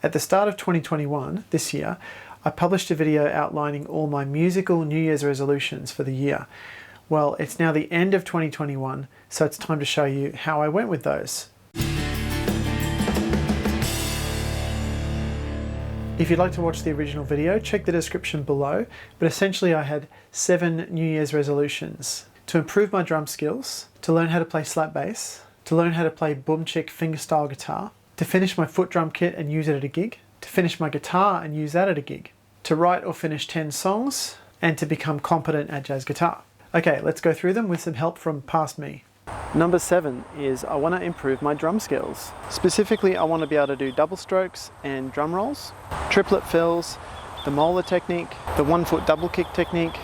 At the start of 2021, this year, I published a video outlining all my musical New Year's resolutions for the year. Well, it's now the end of 2021, so it's time to show you how I went with those. If you'd like to watch the original video, check the description below, but essentially I had 7 New Year's resolutions. To improve my drum skills, to learn how to play slap bass, to learn how to play boom chick fingerstyle guitar, to finish my foot drum kit and use it at a gig, to finish my guitar and use that at a gig, to write or finish 10 songs, and to become competent at jazz guitar. Okay, let's go through them with some help from past me. Number 7 is I want to improve my drum skills. Specifically, I want to be able to do double strokes and drum rolls, triplet fills, the molar technique, the 1-foot double kick technique,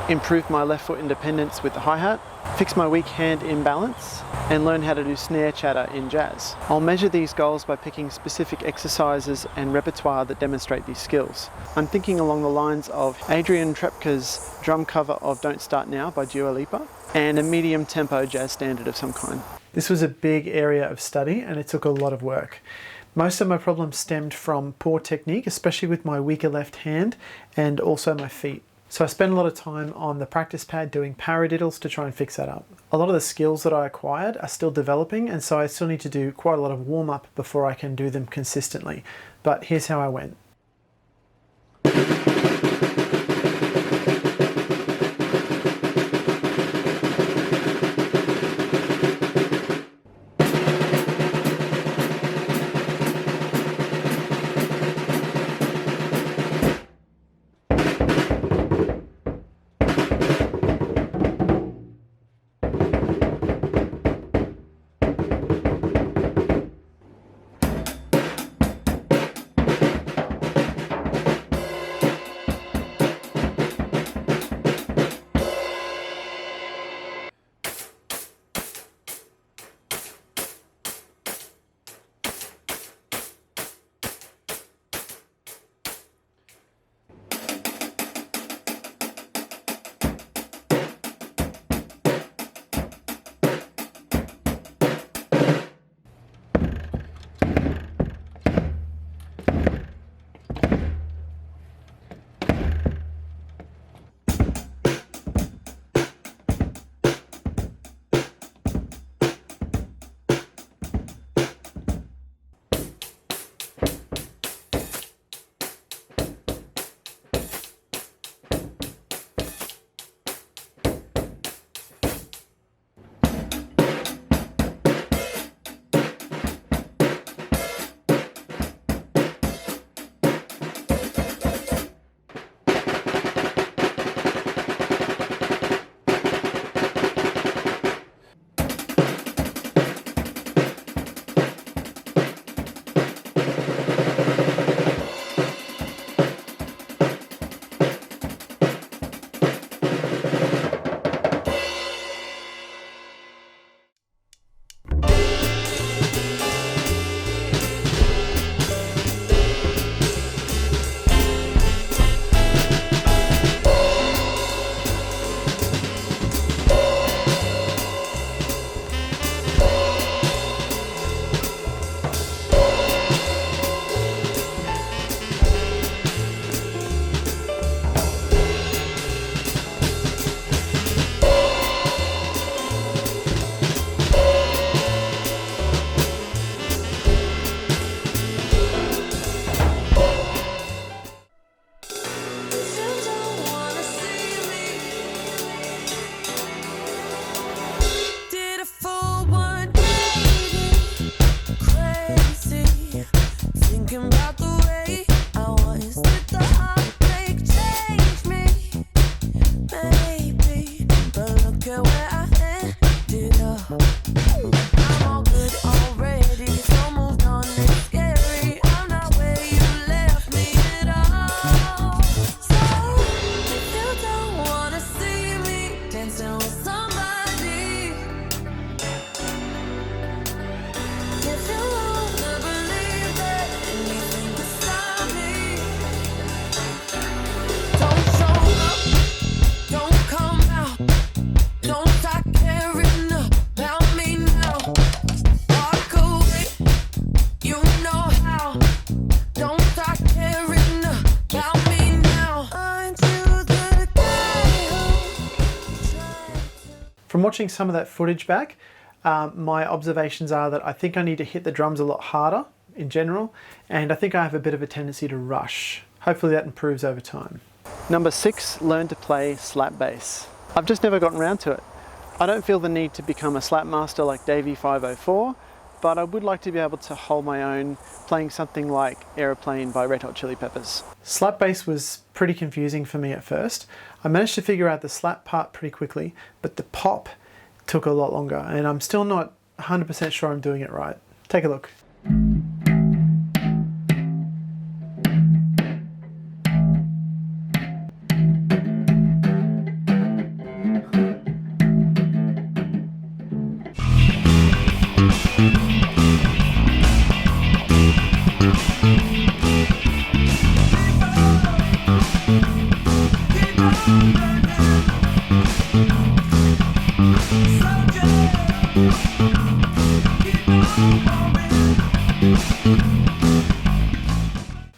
improve my left foot independence with the hi-hat, fix my weak hand imbalance, and learn how to do snare chatter in jazz. I'll measure these goals by picking specific exercises and repertoire that demonstrate these skills. I'm thinking along the lines of Adrian Trepka's drum cover of Don't Start Now by Dua Lipa, and a medium tempo jazz standard of some kind. This was a big area of study and it took a lot of work. Most of my problems stemmed from poor technique, especially with my weaker left hand and also my feet. So I spent a lot of time on the practice pad doing paradiddles to try and fix that up. A lot of the skills that I acquired are still developing, and so I still need to do quite a lot of warm-up before I can do them consistently. But here's how I went. From watching some of that footage back, my observations are that I think I need to hit the drums a lot harder in general, and I think I have a bit of a tendency to rush. Hopefully that improves over time. Number 6, learn to play slap bass. I've just never gotten around to it. I don't feel the need to become a slap master like Davey 504, but I would like to be able to hold my own playing something like Aeroplane by Red Hot Chili Peppers. Slap bass was pretty confusing for me at first. I managed to figure out the slap part pretty quickly, but the pop took a lot longer, and I'm still not 100% sure I'm doing it right. Take a look.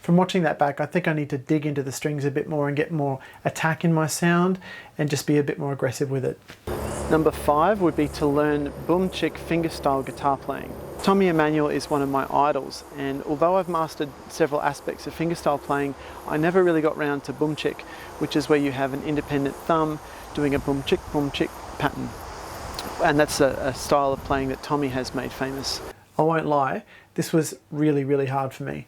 From watching that back, I think I need to dig into the strings a bit more and get more attack in my sound and just be a bit more aggressive with it. Number 5 would be to learn boom chick fingerstyle guitar playing. Tommy Emmanuel is one of my idols, and although I've mastered several aspects of fingerstyle playing, I never really got round to boom chick, which is where you have an independent thumb doing a boom chick pattern. And that's a style of playing that Tommy has made famous. I won't lie, this was really hard for me.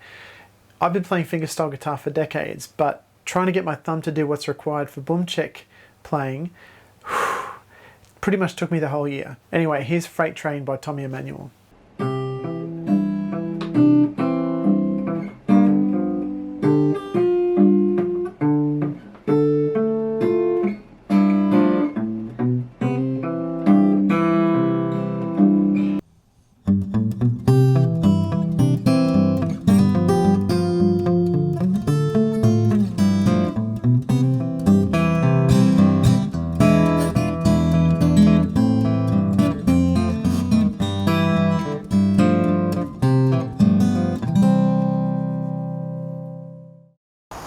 I've been playing fingerstyle guitar for decades, but trying to get my thumb to do what's required for boom chick playing pretty much took me the whole year. Anyway, here's Freight Train by Tommy Emmanuel.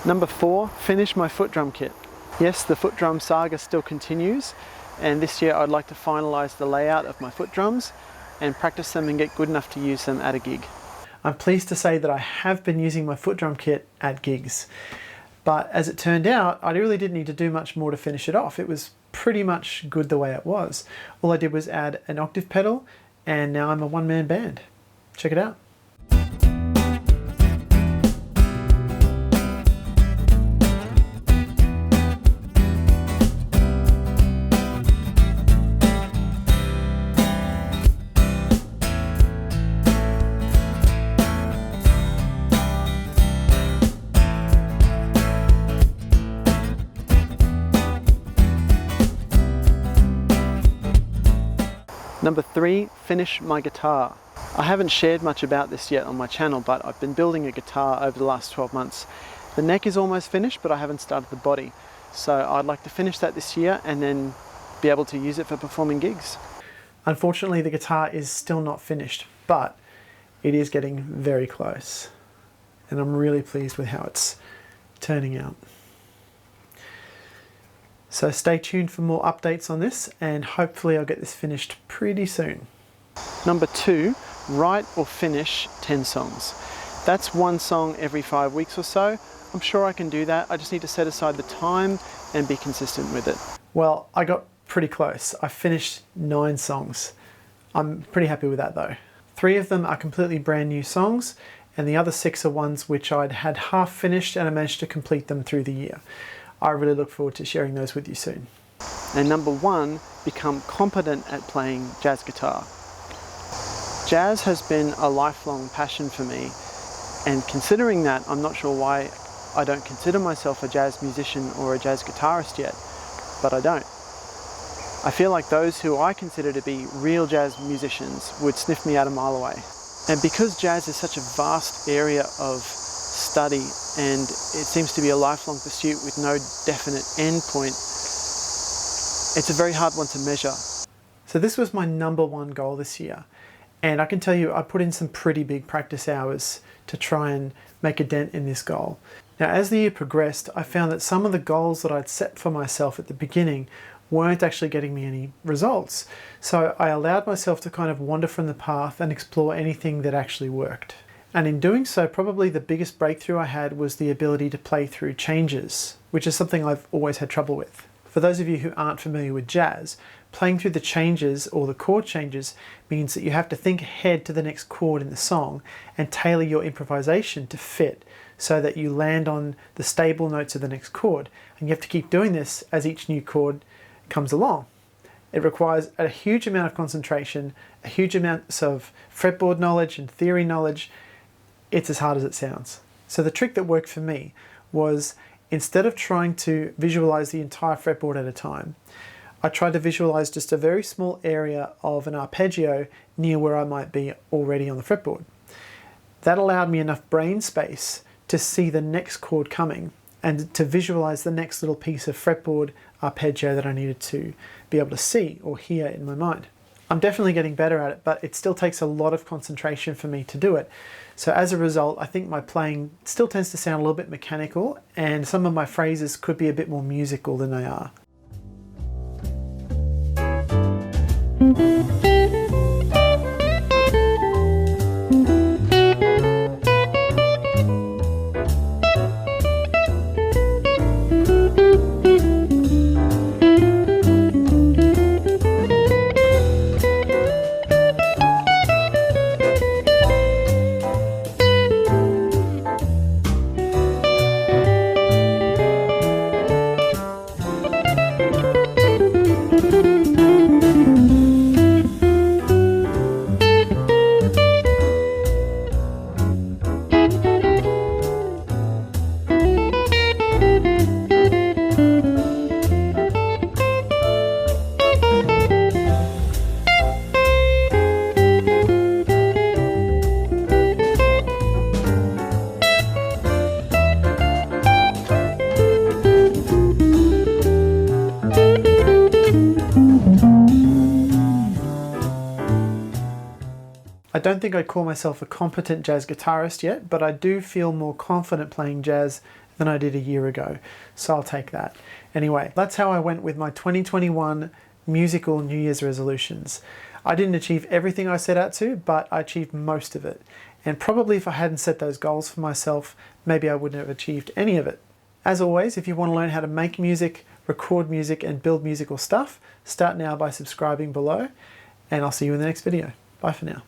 Number 4, finish my foot drum kit. Yes, the foot drum saga still continues, and this year I'd like to finalise the layout of my foot drums and practice them and get good enough to use them at a gig. I'm pleased to say that I have been using my foot drum kit at gigs, but as it turned out, I really didn't need to do much more to finish it off. It was pretty much good the way it was. All I did was add an octave pedal, and now I'm a one-man band. Check it out. Number 3, finish my guitar. I haven't shared much about this yet on my channel, but I've been building a guitar over the last 12 months. The neck is almost finished, but I haven't started the body. So I'd like to finish that this year and then be able to use it for performing gigs. Unfortunately, the guitar is still not finished, but it is getting very close. And I'm really pleased with how it's turning out. So stay tuned for more updates on this, and hopefully I'll get this finished pretty soon. Number 2, write or finish 10 songs. That's one song every 5 weeks or so. I'm sure I can do that. I just need to set aside the time and be consistent with it. Well, I got pretty close. I finished 9 songs. I'm pretty happy with that though. 3 of them are completely brand new songs, and the other 6 are ones which I'd had half finished and I managed to complete them through the year. I really look forward to sharing those with you soon. And number 1, become competent at playing jazz guitar. Jazz has been a lifelong passion for me, and considering that, I'm not sure why I don't consider myself a jazz musician or a jazz guitarist yet, but I don't. I feel like those who I consider to be real jazz musicians would sniff me out a mile away. And because jazz is such a vast area of study, and it seems to be a lifelong pursuit with no definite end point, it's a very hard one to measure. So this was my number 1 goal this year, and I can tell you I put in some pretty big practice hours to try and make a dent in this goal. Now as the year progressed, I found that some of the goals that I'd set for myself at the beginning weren't actually getting me any results. So I allowed myself to kind of wander from the path and explore anything that actually worked. And in doing so, probably the biggest breakthrough I had was the ability to play through changes, which is something I've always had trouble with. For those of you who aren't familiar with jazz, playing through the changes or the chord changes means that you have to think ahead to the next chord in the song and tailor your improvisation to fit so that you land on the stable notes of the next chord. And you have to keep doing this as each new chord comes along. It requires a huge amount of concentration, a huge amount of fretboard knowledge and theory knowledge. It's as hard as it sounds. So the trick that worked for me was, instead of trying to visualize the entire fretboard at a time, I tried to visualize just a very small area of an arpeggio near where I might be already on the fretboard. That allowed me enough brain space to see the next chord coming and to visualize the next little piece of fretboard arpeggio that I needed to be able to see or hear in my mind. I'm definitely getting better at it, but it still takes a lot of concentration for me to do it. So as a result, I think my playing still tends to sound a little bit mechanical, and some of my phrases could be a bit more musical than they are. I don't think I'd call myself a competent jazz guitarist yet, but I do feel more confident playing jazz than I did a year ago, so I'll take that. Anyway, that's how I went with my 2021 musical New Year's resolutions. I didn't achieve everything I set out to, but I achieved most of it. And probably if I hadn't set those goals for myself, maybe I wouldn't have achieved any of it. As always, if you want to learn how to make music, record music, and build musical stuff, start now by subscribing below, and I'll see you in the next video. Bye for now.